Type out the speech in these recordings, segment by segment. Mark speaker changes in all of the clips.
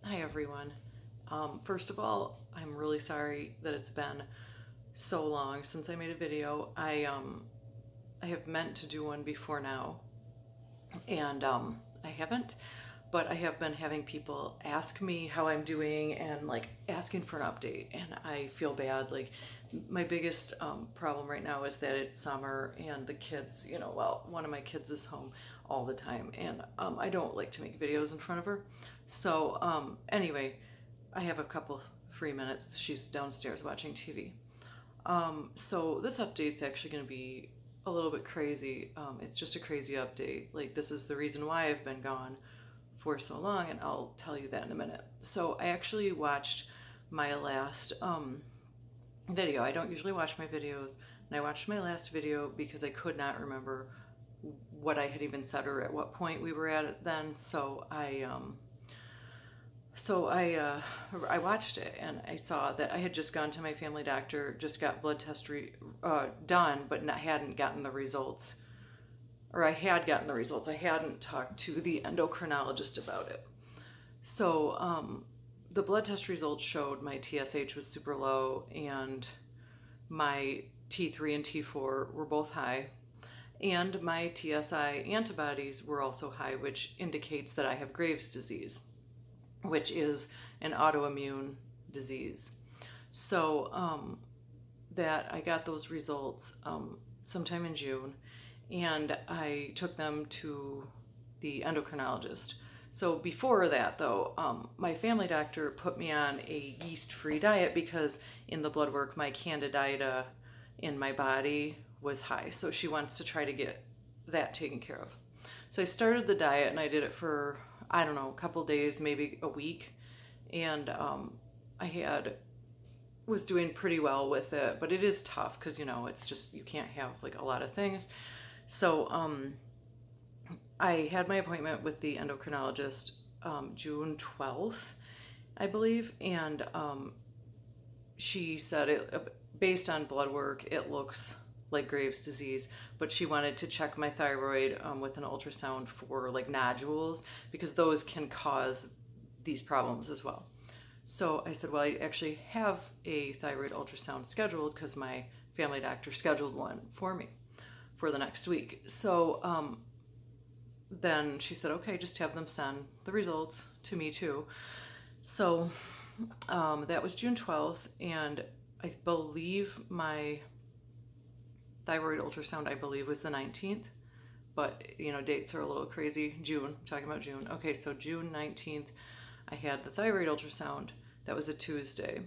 Speaker 1: Hi everyone. First of all, I'm really sorry that it's been so long since I made a video. I have meant to do one before now, and I haven't. But I have been having people ask me how I'm doing and like asking for an update, and I feel bad. Like my biggest problem right now is that it's summer and the kids, well, one of my kids is home all the time, and I don't like to make videos in front of her. So anyway, I have a couple free minutes. She's downstairs watching TV. So this update's actually going to be a little bit crazy. It's just a crazy update. Like, this is the reason why I've been gone for so long, and I'll tell you that in a minute. So I actually watched my last video. I don't usually watch my videos, and I watched my last video because I could not remember what I had even said or at what point we were at then. So I watched it, and I saw that I had just gone to my family doctor, just got blood test done, but hadn't gotten the results. Or I had gotten the results. I hadn't talked to the endocrinologist about it. So the blood test results showed my TSH was super low, and my T3 and T4 were both high, and my TSI antibodies were also high, which indicates that I have Graves' disease, which is an autoimmune disease. So that I got those results sometime in June, and I took them to the endocrinologist. So before that, though, my family doctor put me on a yeast-free diet because in the blood work, my candida in my body was high. So she wants to try to get that taken care of. So I started the diet, and I did it for, I don't know, a couple days, maybe a week. And I was doing pretty well with it, but it is tough because, it's just, you can't have like a lot of things. So I had my appointment with the endocrinologist June 12th, I believe, and she said based on blood work, it looks like Graves' disease, but she wanted to check my thyroid with an ultrasound for like nodules because those can cause these problems as well. So I said, well, I actually have a thyroid ultrasound scheduled because my family doctor scheduled one for me for the next week. So then she said, okay, just have them send the results to me too. So that was June 12th, and I believe my thyroid ultrasound, I believe, was the 19th, but dates are a little crazy. June, I'm talking about June. Okay, so June 19th, I had the thyroid ultrasound. That was a Tuesday.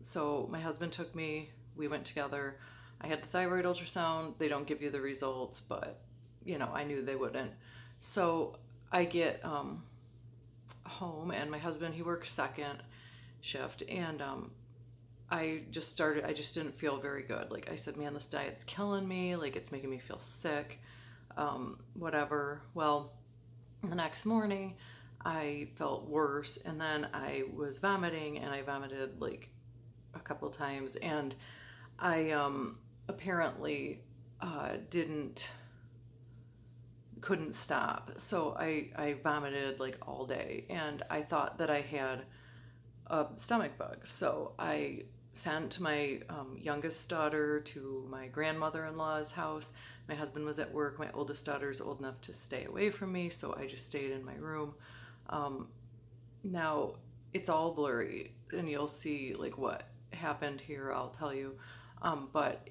Speaker 1: So my husband took me, we went together. I had the thyroid ultrasound. They don't give you the results, but I knew they wouldn't. So I get home, and my husband, he works second shift, and I just didn't feel very good. Like I said, man, this diet's killing me. Like it's making me feel sick. Whatever. Well, the next morning, I felt worse, and then I was vomiting, and I vomited like a couple times, and I apparently didn't couldn't stop. So I vomited like all day, and I thought that I had a stomach bug. So I sent my youngest daughter to my grandmother-in-law's house. My husband was at work. My oldest daughter is old enough to stay away from me, so I just stayed in my room. Now it's all blurry, and you'll see like what happened here. I'll tell you, but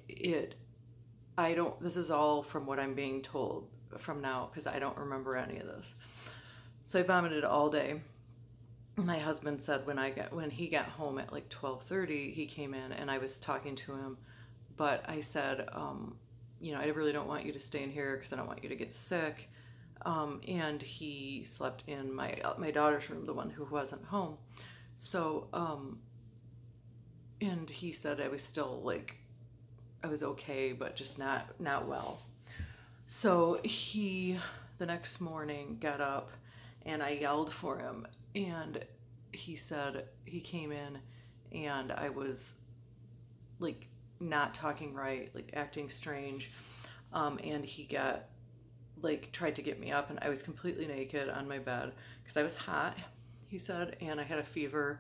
Speaker 1: I don't. This is all from what I'm being told from now because I don't remember any of this. So I vomited all day. My husband said when he got home at like 12:30, he came in and I was talking to him, but I said, I really don't want you to stay in here because I don't want you to get sick. And he slept in my daughter's room, the one who wasn't home. So and he said I was still like I was okay, but just not well. So he the next morning got up, and I yelled for him, and he said he came in, and I was like not talking right, like acting strange, and he got like tried to get me up, and I was completely naked on my bed because I was hot, he said, and I had a fever.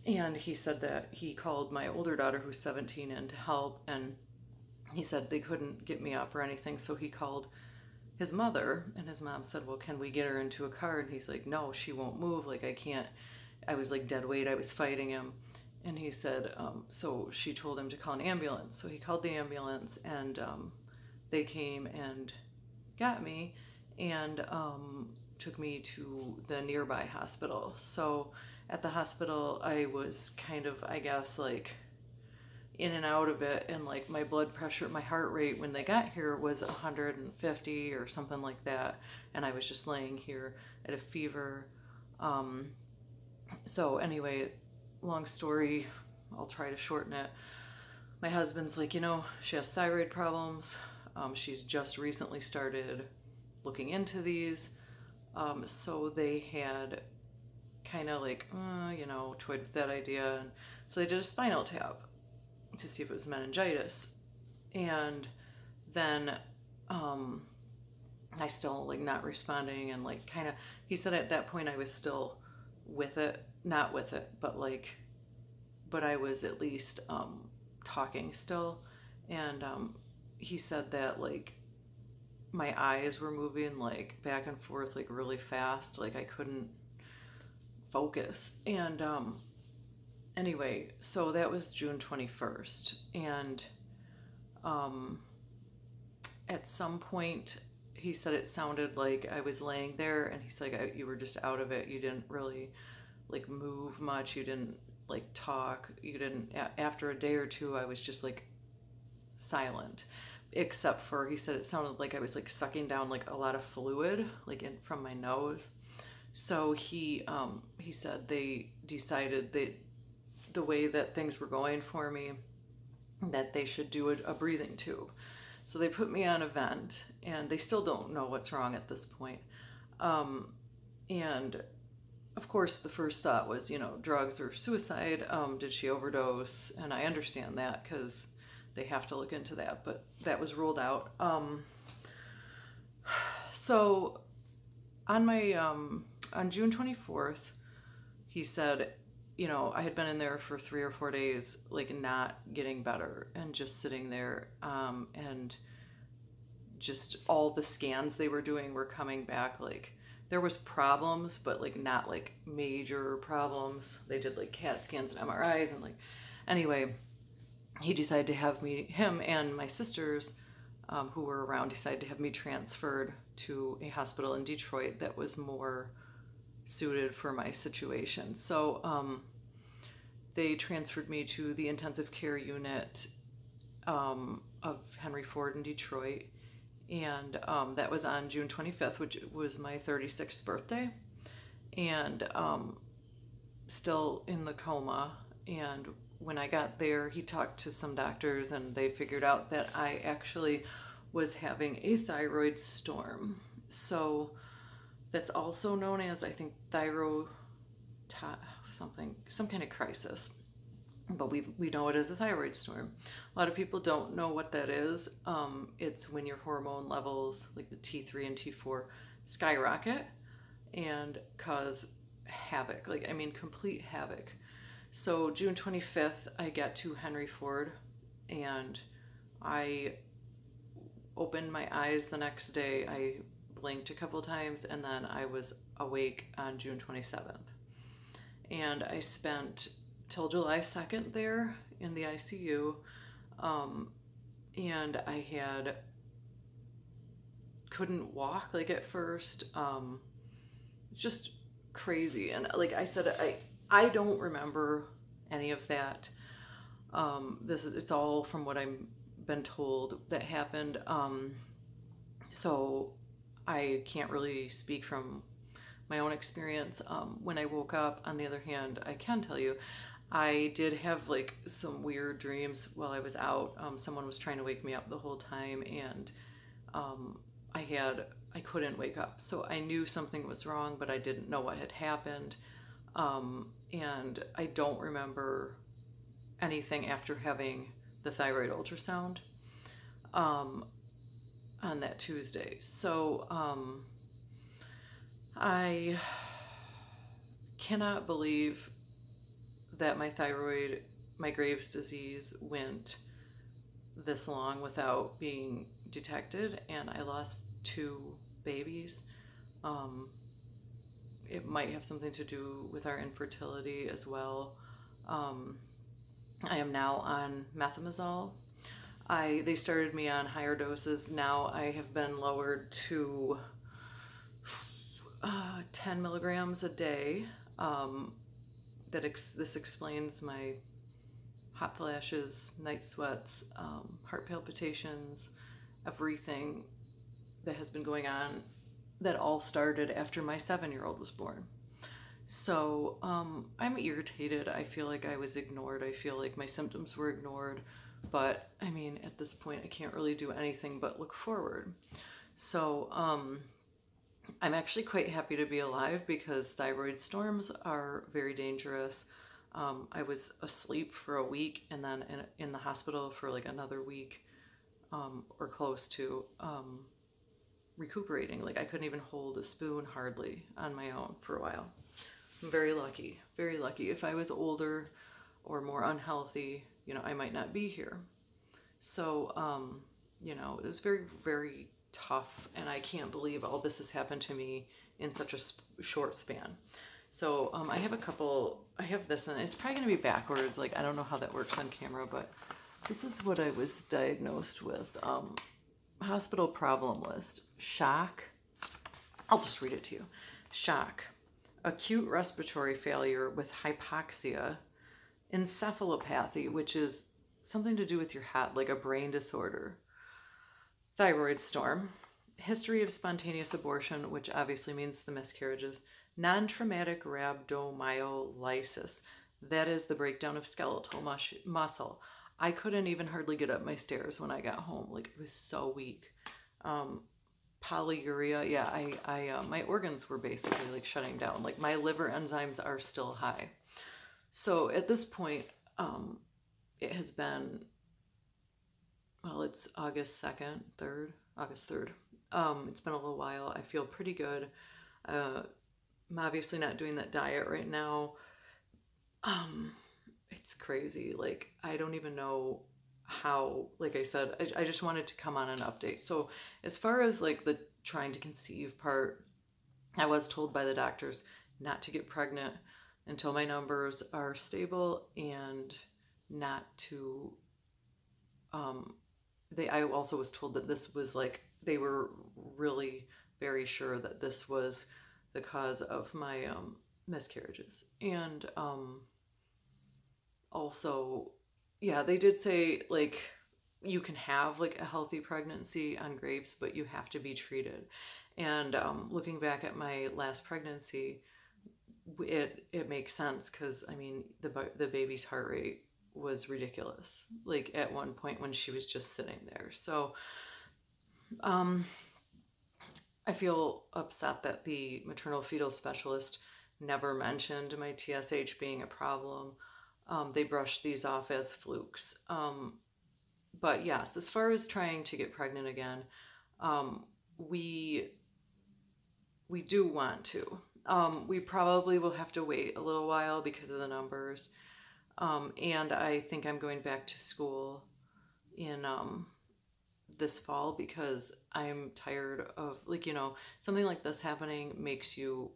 Speaker 1: And he said that he called my older daughter, who's 17, in to help, and he said they couldn't get me up or anything, so he called his mother, and his mom said, well, can we get her into a car? And he's like, no, she won't move, like I can't. I was like dead weight, I was fighting him. And he said, so she told him to call an ambulance. So he called the ambulance, and they came and got me, and took me to the nearby hospital. So at the hospital, I was kind of, I guess, like in and out of it, and like my blood pressure, my heart rate when they got here was 150 or something like that, and I was just laying here at a fever. So anyway, long story, I'll try to shorten it. My husband's like, she has thyroid problems. She's just recently started looking into these. So they had kind of like, toyed with that idea. And so they did a spinal tap to see if it was meningitis. And then I still like not responding, and like kind of, he said at that point I was still with it, not with it, but I was at least talking still. And he said that like my eyes were moving like back and forth like really fast, like I couldn't focus. And anyway, so that was June 21st. And at some point he said it sounded like I was laying there, and he's like, you were just out of it, you didn't really like move much, you didn't like talk, you didn't. After a day or two I was just like silent, except for, he said it sounded like I was like sucking down like a lot of fluid like in from my nose. So he said they decided that the way that things were going for me, that they should do a breathing tube. So they put me on a vent, and they still don't know what's wrong at this point. And of course, the first thought was, drugs or suicide. Did she overdose? And I understand that because they have to look into that, but that was ruled out. So on my on June 24th, he said, I had been in there for 3 or 4 days, like not getting better, and just sitting there, and just all the scans they were doing were coming back like there was problems, but like not like major problems. They did like CAT scans and MRIs, and like, anyway, he decided to have him and my sisters, who were around, decided to have me transferred to a hospital in Detroit that was more suited for my situation. So they transferred me to the intensive care unit of Henry Ford in Detroit. And that was on June 25th, which was my 36th birthday. And still in the coma. And when I got there, he talked to some doctors, and they figured out that I actually was having a thyroid storm. So that's also known as, I think, some kind of crisis. But we know it as a thyroid storm. A lot of people don't know what that is. It's when your hormone levels, like the T3 and T4, skyrocket and cause havoc, complete havoc. So June 25th, I got to Henry Ford, and I opened my eyes the next day. I blinked a couple times, and then I was awake on June 27th. And I spent till July 2nd there in the ICU. And I couldn't walk like at first. It's just crazy. And like I said, I don't remember any of that. It's all from what I've been told that happened. So I can't really speak from my own experience. When I woke up, on the other hand, I can tell you, I did have like some weird dreams while I was out. Someone was trying to wake me up the whole time, and I couldn't wake up. So I knew something was wrong, but I didn't know what had happened. And I don't remember anything after having the thyroid ultrasound. on that Tuesday. So I cannot believe that my thyroid, my Graves' disease, went this long without being detected, and I lost 2 babies. Um, it might have something to do with our infertility as well. Um, I am now on methimazole. They started me on higher doses. Now I have been lowered to 10 milligrams a day. This explains my hot flashes, night sweats, heart palpitations, everything that has been going on, that all started after my 7-year-old was born. So I'm irritated. I feel like I was ignored. I feel like my symptoms were ignored. But I mean, at this point, I can't really do anything but look forward. So I'm actually quite happy to be alive, because thyroid storms are very dangerous. I was asleep for a week, and then in the hospital for like another week, or close to, recuperating. Like I couldn't even hold a spoon hardly on my own for a while. I'm very lucky, very lucky. If I was older or more unhealthy, I might not be here. So, it was very, very tough, and I can't believe all this has happened to me in such a short span. So, I have this, and it's probably going to be backwards. Like, I don't know how that works on camera, but this is what I was diagnosed with. Hospital problem list. Shock. I'll just read it to you. Shock. Acute respiratory failure with hypoxia. Encephalopathy, which is something to do with your head, like a brain disorder. Thyroid storm. History of spontaneous abortion, which obviously means the miscarriages. Non-traumatic rhabdomyolysis. That is the breakdown of skeletal muscle. I couldn't even hardly get up my stairs when I got home. Like, it was so weak. Polyuria. Yeah, my organs were basically like shutting down. Like, my liver enzymes are still high. So at this point, it has been, well, it's August 3rd. It's been a little while. I feel pretty good. I'm obviously not doing that diet right now. It's crazy. Like, I don't even know how, like I said, I just wanted to come on an update. So as far as like the trying to conceive part, I was told by the doctors not to get pregnant until my numbers are stable, and not to, I also was told that this was like, they were really very sure that this was the cause of my miscarriages. And also, yeah, they did say like you can have like a healthy pregnancy on Graves, but you have to be treated. And looking back at my last pregnancy, it makes sense, because I mean the baby's heart rate was ridiculous, like at one point when she was just sitting there. So I feel upset that the maternal fetal specialist never mentioned my TSH being a problem. They brushed these off as flukes. But yes, as far as trying to get pregnant again, we do want to. We probably will have to wait a little while because of the numbers. And I think I'm going back to school in this fall, because I'm tired of, like, something like this happening makes you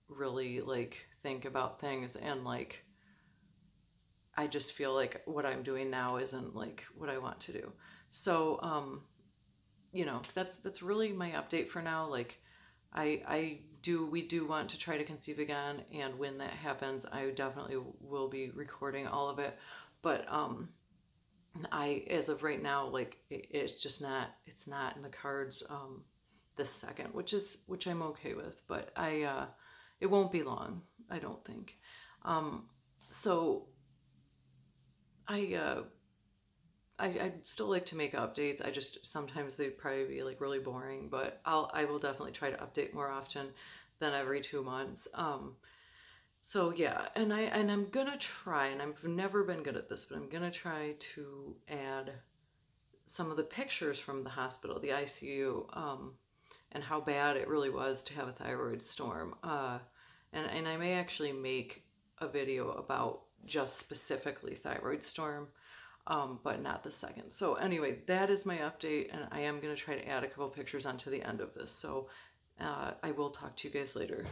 Speaker 1: really like think about things, and like I just feel like what I'm doing now isn't like what I want to do. So that's really my update for now. Like we do want to try to conceive again, and when that happens, I definitely will be recording all of it. But as of right now, like it's just it's not in the cards this second, which I'm okay with. But it won't be long, I don't think. So I'd still like to make updates. I just, sometimes they'd probably be like really boring, but I will definitely try to update more often than every 2 months. So yeah, and I'm gonna try, and I've never been good at this, but I'm gonna try to add some of the pictures from the hospital, the ICU, and how bad it really was to have a thyroid storm. And I may actually make a video about just specifically thyroid storm, but not the second. So anyway, that is my update, and I am going to try to add a couple pictures onto the end of this. So I will talk to you guys later.